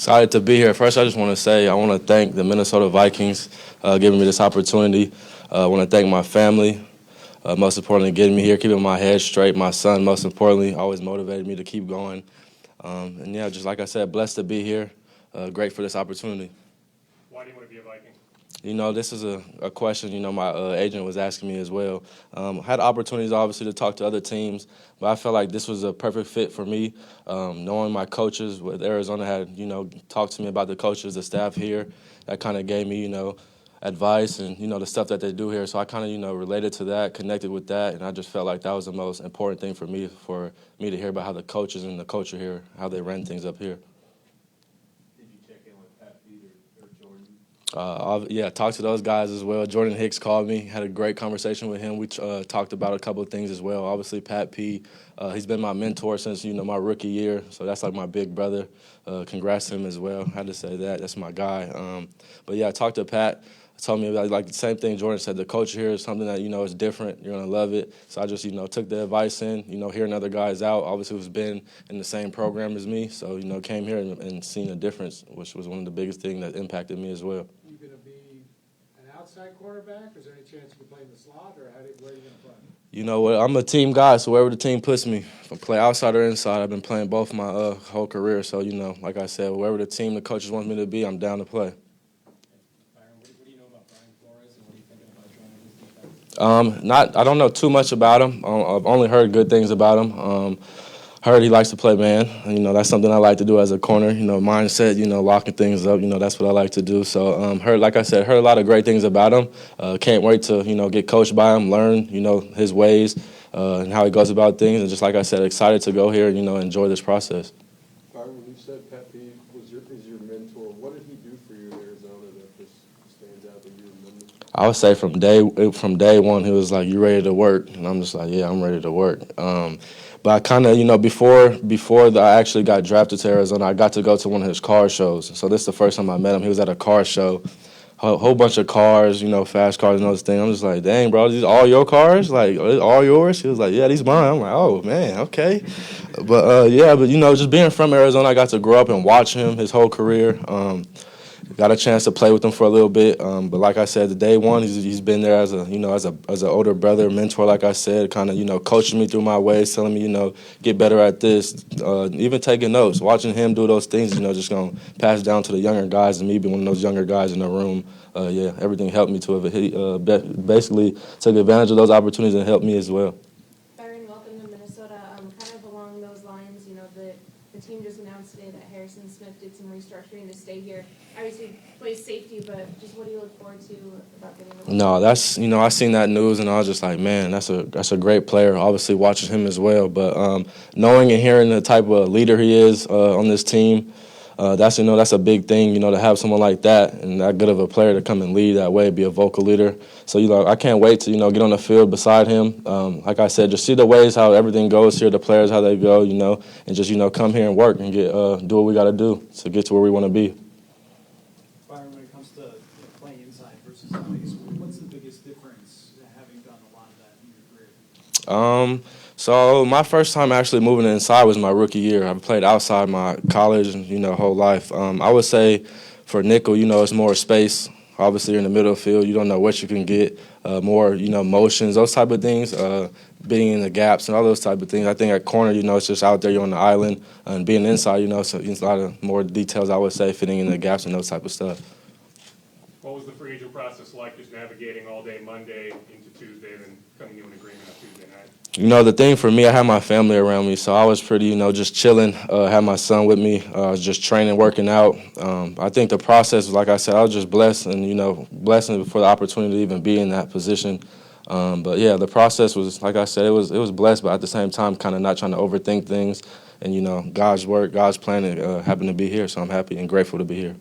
Excited to be here. First, I just want to say I want to thank the Minnesota Vikings giving me this opportunity. I want to thank my family, most importantly, getting me here, keeping my head straight. My son, most importantly, always motivated me to keep going. And yeah, just like I said, blessed to be here. Great for this opportunity. Why do you want to be a Viking? This is a question, my agent was asking me as well. Had opportunities, obviously, to talk to other teams, but I felt like this was a perfect fit for me. Knowing my coaches with Arizona had, talked to me about the coaches, the staff here, that kind of gave me, advice and, the stuff that they do here. So I kind of, related to that, connected with that, and I just felt like that was the most important thing for me to hear about how the coaches and the culture here, how they run things up here. Yeah, talked to those guys as well. Jordan Hicks called me, had a great conversation with him. We talked about a couple of things as well. Obviously, Pat P, he's been my mentor since, my rookie year, so that's like my big brother. Congrats to him as well. Had to say that. That's my guy. But, yeah, I talked to Pat. Told me about like the same thing Jordan said. The culture here is something that, is different. You're going to love it. So I just, took the advice in, hearing other guys out, obviously who's been in the same program as me. So, came here and seen a difference, which was one of the biggest things that impacted me as well. Going to be an outside quarterback? Is there any chance you can play in the slot, or where are you going to play? You know what? I'm a team guy, so wherever the team puts me, if I play outside or inside, I've been playing both my whole career. So, like I said, wherever the team, the coaches want me to be, I'm down to play. Byron, what do you know about Brian Flores, and what are you thinking about joining his defense? I don't know too much about him. I've only heard good things about him. Heard he likes to play man. That's something I like to do as a corner. Mindset, locking things up. That's what I like to do. So, like I said, heard a lot of great things about him. Can't wait to, get coached by him, learn, his ways and how he goes about things. And just like I said, excited to go here and, enjoy this process. Byron, when you said Pat P is your mentor, what did he do for you in Arizona that just stands out that you remember? I would say from day one, he was like, "You ready to work?" And I'm just like, "Yeah, I'm ready to work." But I kind of, before I actually got drafted to Arizona, I got to go to one of his car shows. So this is the first time I met him. He was at a car show, a whole bunch of cars, fast cars and those things. I'm just like, "Dang, bro, these all your cars? Like, all yours?" He was like, "Yeah, these mine." I'm like, "Oh, man, okay." But, just being from Arizona, I got to grow up and watch him his whole career. Got a chance to play with him for a little bit, but like I said, the day one, he's been there as an older brother, mentor. Like I said, kind of coaching me through my ways, telling me get better at this, even taking notes, watching him do those things. Just gonna pass down to the younger guys, and me being one of those younger guys in the room. Everything helped me to it. He basically took advantage of those opportunities and helped me as well. Byron, welcome to Minnesota. Kind of along those lines, the team just announced today that Harrison Smith did some restructuring to stay here. Obviously, plays safety, but just what do you look forward to about getting the No, that's I seen that news and I was just like, man, that's a great player. Obviously, watching him as well, but knowing and hearing the type of leader he is on this team, that's a big thing. To have someone like that and that good of a player to come and lead that way, be a vocal leader. So I can't wait to get on the field beside him. Like I said, just see the ways how everything goes here, the players how they go, and just come here and work and get do what we got to do to get to where we want to be. Byron, when it comes to playing inside versus out, what's the biggest difference having done a lot of that in your career? So my first time actually moving inside was my rookie year. I played outside my college and whole life. I would say for nickel, it's more space. Obviously, you're in the middle of the field. You don't know what you can get. More, motions, those type of things. Being in the gaps and all those type of things. I think at corner, it's just out there. You're on the island, and being inside, so it's a lot of more details. I would say fitting in the gaps and those type of stuff. What was the free agent process like, just navigating all day Monday into Tuesday, then coming to an agreement on Tuesday night? The thing for me, I had my family around me, so I was pretty, just chilling. Had my son with me, just training, working out. I think the process, like I said, I was just blessed and, blessing for the opportunity to even be in that position. But, yeah, the process was, like I said, it was blessed, but at the same time, kind of not trying to overthink things. And, God's work, God's plan happened to be here, so I'm happy and grateful to be here.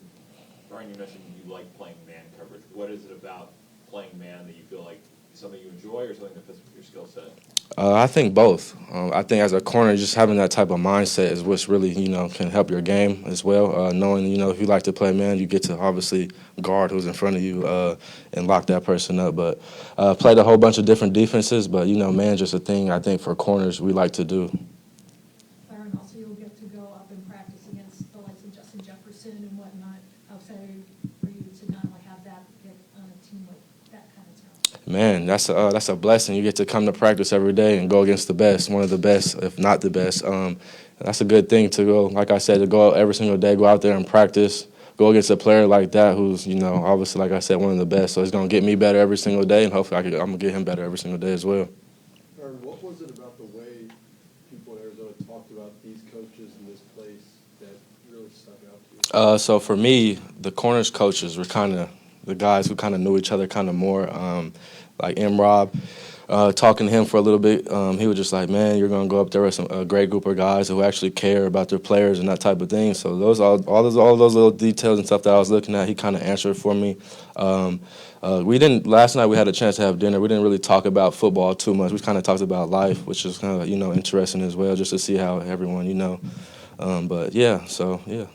Brian, you mentioned you like playing man coverage. What is it about playing man that you feel like is something you enjoy or something that fits with your skill set? I think both. I think as a corner, just having that type of mindset is what's really, can help your game as well. Knowing, if you like to play man, you get to obviously guard who's in front of you and lock that person up. But played a whole bunch of different defenses, but, man's just a thing I think for corners we like to do. Byron, also you'll get to go up and practice against the likes of Justin Jefferson and whatnot outside for you to not only have that, but on a team with that kind of talent? Man, that's a blessing. You get to come to practice every day and go against the best, one of the best, if not the best. That's a good thing to go, like I said, to go out every single day, go out there and practice, go against a player like that who's, obviously, like I said, one of the best. So it's going to get me better every single day, and hopefully I'm going to get him better every single day as well. Byron, what was it about the way people in Arizona talked about these coaches in this place that really stuck out to you? So for me, the corners coaches were kind of the guys who kind of knew each other kind of more, like M-Rob. Talking to him for a little bit, he was just like, man, you're going to go up there with a great group of guys who actually care about their players and that type of thing. So all those little details and stuff that I was looking at, he kind of answered for me. Last night we had a chance to have dinner. We didn't really talk about football too much. We kind of talked about life, which is kind of, interesting as well, just to see how everyone, but yeah, so yeah.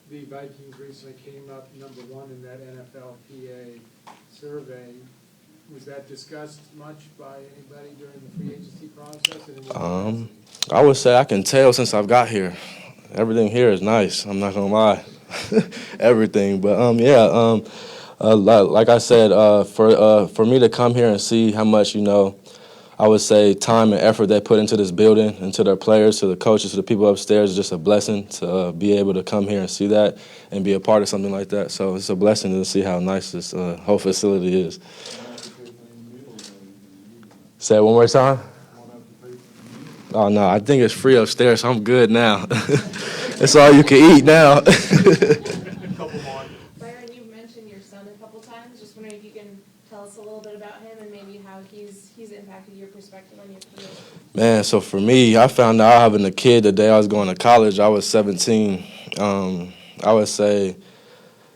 The Vikings recently came up number 1 in that NFLPA survey. Was that discussed much by anybody during the free agency process? I would say I can tell since I've got here. Everything here is nice. I'm not gonna lie, everything. But like I said, for me to come here and see how much I would say time and effort they put into this building, into their players, to the coaches, to the people upstairs, is just a blessing to be able to come here and see that and be a part of something like that. So it's a blessing to see how nice this whole facility is. Say it one more time. Oh, no, I think it's free upstairs, so I'm good now. It's all you can eat now. Byron, you've mentioned your son a couple times. Just wondering if you can tell us a little bit about him and maybe how he's impacted your perspective on your career. Man, so for me, I found out having a kid the day I was going to college. I was 17. I would say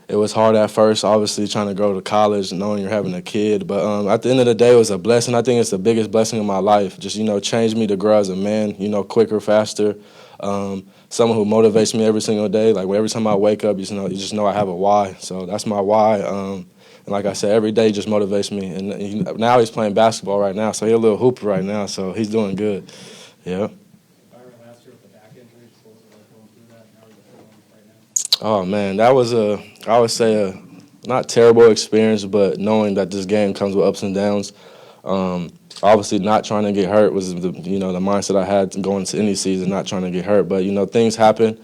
it was hard at first, obviously, trying to go to college, knowing you're having a kid. But at the end of the day, it was a blessing. I think it's the biggest blessing of my life. Just, changed me to grow as a man, quicker, faster. Someone who motivates me every single day. Like, every time I wake up, you just know I have a why. So that's my why. And like I said, every day just motivates me. And now he's playing basketball right now, so he's a little hooper right now. So he's doing good. Yeah. Byron, last year with the back injury, what was it like going through that, and how are you feeling right now? Oh, man, that was I would say a not terrible experience, but knowing that this game comes with ups and downs. Obviously, not trying to get hurt was the mindset I had going into any season, not trying to get hurt. But, things happen.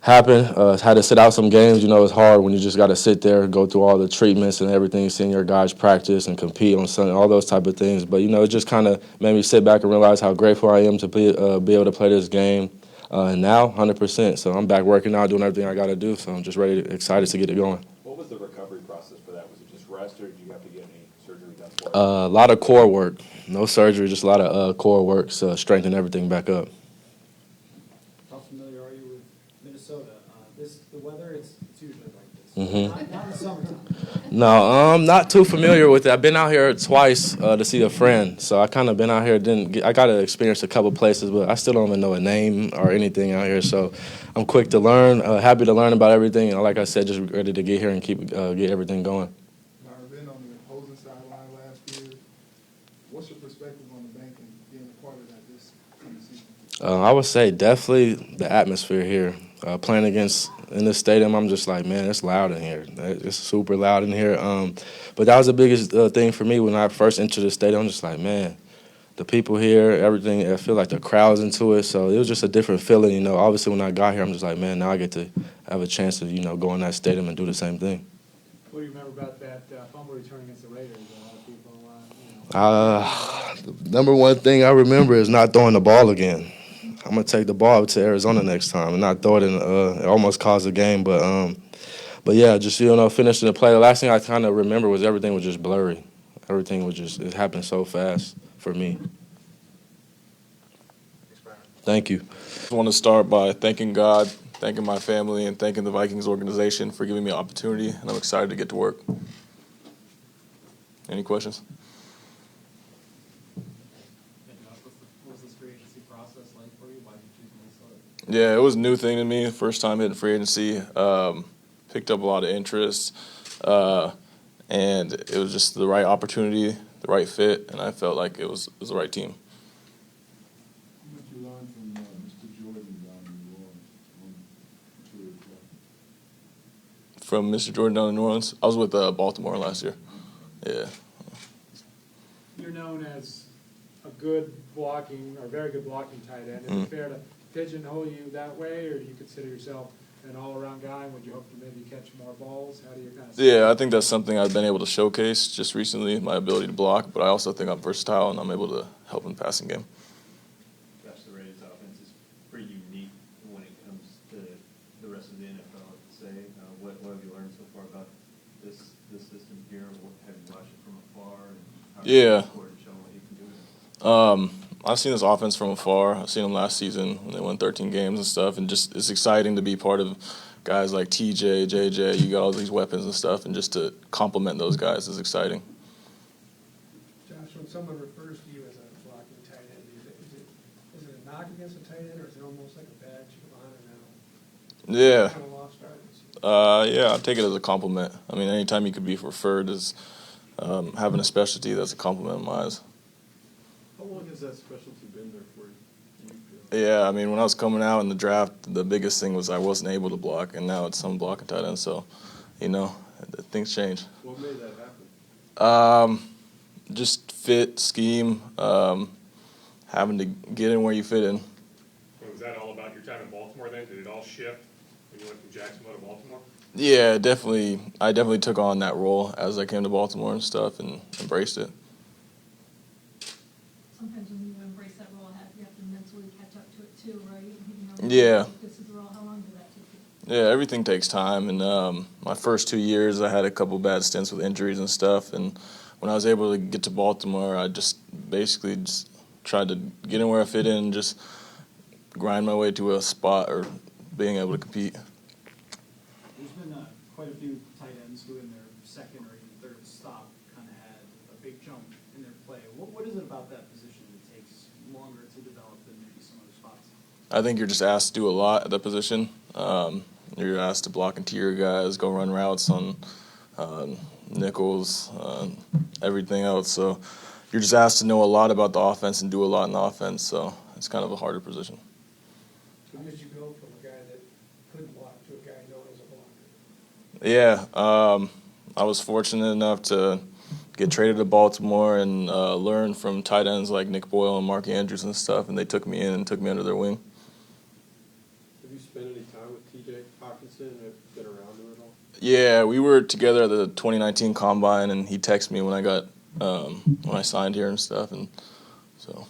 Had to sit out some games. It's hard when you just got to sit there, go through all the treatments and everything, seeing your guys practice and compete on Sunday, all those type of things. But, it just kind of made me sit back and realize how grateful I am to be able to play this game. And now, 100%. So I'm back working out, doing everything I got to do. So I'm just excited to get it going. What was the recovery process for that? Was it just rest, or did you have to get any surgery done for it? A lot of core work. No surgery, just a lot of core work to strengthen everything back up. How familiar are you with Minnesota? The weather, it's usually like this. Mm-hmm. Not in the summertime. No, I'm not too familiar with it. I've been out here twice to see a friend, so I kind of been out here. I got to experience a couple places, but I still don't even know a name or anything out here. So I'm quick to learn, happy to learn about everything, and like I said, just ready to get here and get everything going. Byron, been on the opposing sideline last year. What's your perspective on the bank and being a part of that this season? I would say definitely the atmosphere here. Playing in this stadium, I'm just like, man, it's loud in here. It's super loud in here. But that was the biggest thing for me when I first entered the stadium. I'm just like, man, the people here, everything, I feel like the crowd's into it. So it was just a different feeling, Obviously, when I got here, I'm just like, man, now I get to have a chance to, go in that stadium and do the same thing. What do you remember about that fumble return against the Raiders? A lot of people, The number one thing I remember is not throwing the ball again. I'm gonna take the ball to Arizona next time and not throw it in. It almost caused the game, but yeah, just finishing the play. The last thing I kind of remember was everything was just blurry. Everything was it happened so fast for me. Thank you. I want to start by thanking God, thanking my family, and thanking the Vikings organization for giving me an opportunity, and I'm excited to get to work. Any questions? What was this free agency process like for you? Why did you choose Minnesota? Yeah, it was a new thing to me. First time hitting free agency. Picked up a lot of interest, and it was just the right opportunity, the right fit, and I felt like it was the right team. What did you learn from Mr. Jordan down in New Orleans to from Mr. Jordan down in New Orleans. I was with Baltimore last year. Yeah. You're known as a good blocking, or very good blocking tight end. Is it fair to pigeonhole you that way, or do you consider yourself an all-around guy? Would you hope to maybe catch more balls? How do you kind of? Yeah, I think that's something I've been able to showcase just recently, my ability to block. But I also think I'm versatile and I'm able to help in the passing game. Gosh, the Raiders' offense is pretty unique when it comes to the rest of the NFL. I'd say, what have you learned so far about this system here? What, have you watched it from afar? And how Yeah. show what you can do with it? I've seen this offense from afar. I've seen them last season when they won 13 games and stuff, and just it's exciting to be part of guys like TJ, JJ. You got all these weapons and stuff, and just to complement those guys is exciting. Josh, when someone refers to you as a blocking tight end, is it a knock against a tight end, or is it almost like a badge of honor now? Yeah. Kind of lost artists. Yeah, I take it as a compliment. I mean, anytime you could be referred as having a specialty, that's a compliment in my eyes. How long has that specialty been there for you? Do you feel? Yeah, I mean, when I was coming out in the draft, the biggest thing was I wasn't able to block, and now it's I'm blocking tight end. So, you know, things change. What made that happen? Just fit, scheme, having to get in where you fit in. So was that all about your time in Baltimore then? Did it all shift when you went from Jacksonville to Baltimore? Yeah, definitely. I definitely took on that role as I came to Baltimore and stuff, and embraced it. Sometimes when you embrace that role, you have to mentally catch up to it too, right? Yeah. This is the role. How long did that take you? Yeah, everything takes time, and my first 2 years I had a couple bad stints with injuries and stuff, and when I was able to get to Baltimore, I just basically just tried to get in where I fit in and just grind my way to a spot or being able to compete. There's been quite a few tight ends who in their second or even third stop kind of had a big jump in their play. What is it about that position that takes longer to develop than maybe some other spots? I think you're just asked to do a lot at that position. You're asked to block interior guys, go run routes on nickels, everything else. So you're just asked to know a lot about the offense and do a lot in the offense. So it's kind of a harder position. How did you go from a guy that couldn't block to a guy known as a blocker? Yeah, I was fortunate enough to get traded to Baltimore and learn from tight ends like Nick Boyle and Mark Andrews and stuff, and they took me in and took me under their wing. Have you spent any time with TJ Hawkinson and been around him at all? Yeah, we were together at the 2019 Combine, and he texted me when I got when I signed here and stuff, and so.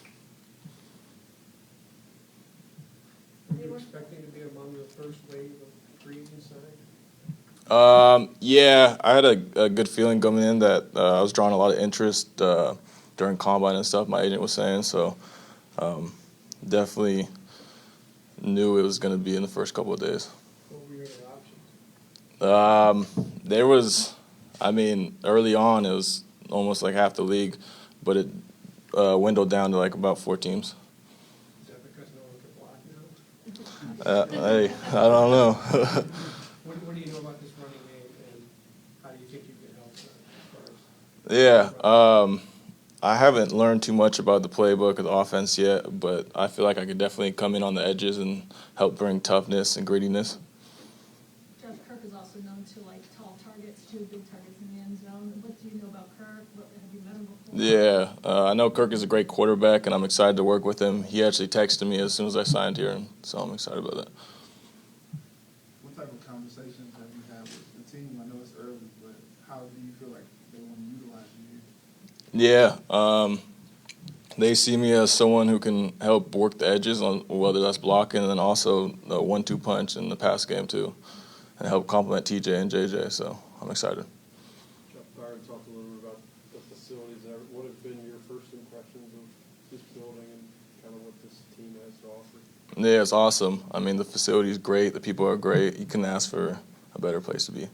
Were you expecting to be among the first wave of free agents signed? Yeah, I had a good feeling coming in that I was drawing a lot of interest during Combine and stuff, my agent was saying, so definitely knew it was going to be in the first couple of days. What were your other options? There was, I mean, early on it was almost like half the league, but it dwindled down to like about 4 teams. Is that because no one could block now? Hey, I don't know. What do you know about this running game, and how do you think you can help as far as? Yeah, I haven't learned too much about the playbook or the offense yet, but I feel like I could definitely come in on the edges and help bring toughness and grittiness. Jeff, Kirk is also known to like tall targets too, big targets in the end zone. What do you know about Kirk? Have you met him before? Yeah, I know Kirk is a great quarterback, and I'm excited to work with him. He actually texted me as soon as I signed here, and so I'm excited about that. What type of conversations have you had with the team? I know it's early, but how do you feel like they want to utilize you? Yeah, they see me as someone who can help work the edges on whether that's blocking and then also the 1-2 punch in the pass game too, and help complement TJ and JJ. So I'm excited. Byron talked a little bit about the facilities. What have been your first impressions of this building and kind of what this team has to offer? Yeah, it's awesome. I mean, the facility is great. The people are great. You can ask for a better place to be.